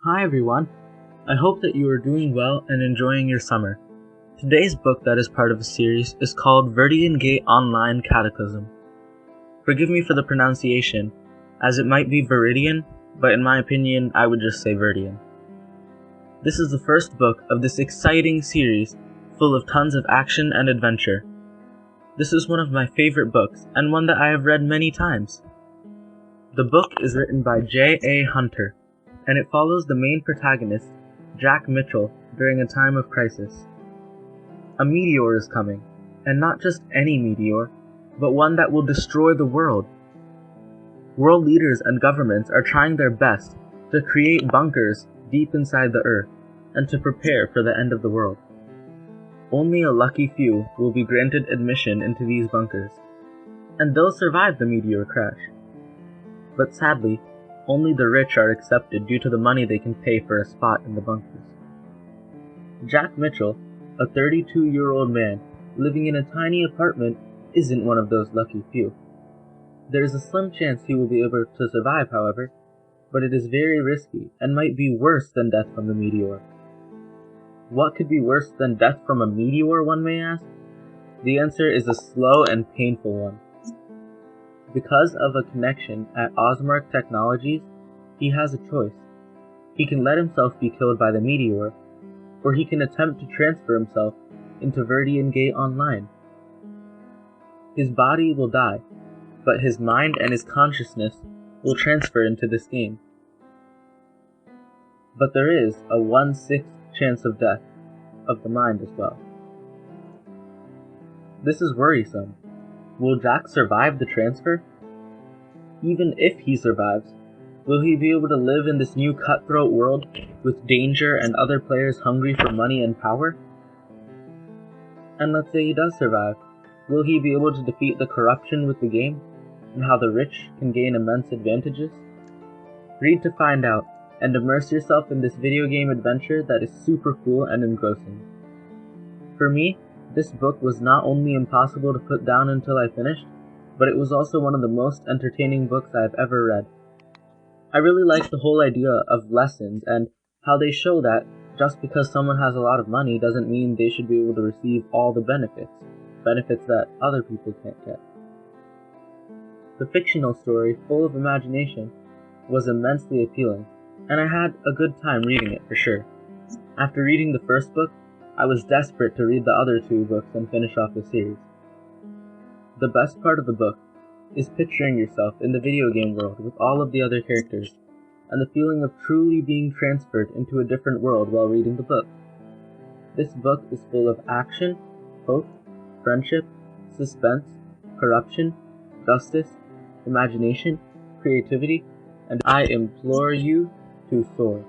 Hi everyone, I hope that you are doing well and enjoying your summer. Today's book that is part of a series is called Viridian Online Cataclysm. Forgive me for the pronunciation, as it might be Viridian, but in my opinion I would just say Viridian. This is the first book of this exciting series full of tons of action and adventure. This is one of my favorite books and one that I have read many times. The book is written by J.A. Hunter, and it follows the main protagonist, Jack Mitchell, during a time of crisis. A meteor is coming, and not just any meteor, but one that will destroy the world. World leaders and governments are trying their best to create bunkers deep inside the earth and to prepare for the end of the world. Only a lucky few will be granted admission into these bunkers, and they'll survive the meteor crash. But sadly, only the rich are accepted due to the money they can pay for a spot in the bunkers. Jack Mitchell, a 32-year-old man living in a tiny apartment, isn't one of those lucky few. There is a slim chance he will be able to survive, however, but it is very risky and might be worse than death from the meteor. What could be worse than death from a meteor, one may ask? The answer is a slow and painful one. Because of a connection at Osmark Technologies, he has a choice. He can let himself be killed by the meteor, or he can attempt to transfer himself into Viridian Online. His body will die, but his mind and his consciousness will transfer into this game. But there is a 1/6 chance of death of the mind as well. This is worrisome. Will Jack survive the transfer? Even if he survives, will he be able to live in this new cutthroat world with danger and other players hungry for money and power? And let's say he does survive, will he be able to defeat the corruption with the game, and how the rich can gain immense advantages? Read to find out, and immerse yourself in this video game adventure that is super cool and engrossing. For me, this book was not only impossible to put down until I finished, but it was also one of the most entertaining books I have ever read. I really like the whole idea of lessons and how they show that just because someone has a lot of money doesn't mean they should be able to receive all the benefits that other people can't get. The fictional story, full of imagination, was immensely appealing, and I had a good time reading it for sure. After reading the first book, I was desperate to read the other two books and finish off the series. The best part of the book is picturing yourself in the video game world with all of the other characters, and the feeling of truly being transferred into a different world while reading the book. This book is full of action, hope, friendship, suspense, corruption, justice, imagination, creativity, and I implore you to soar.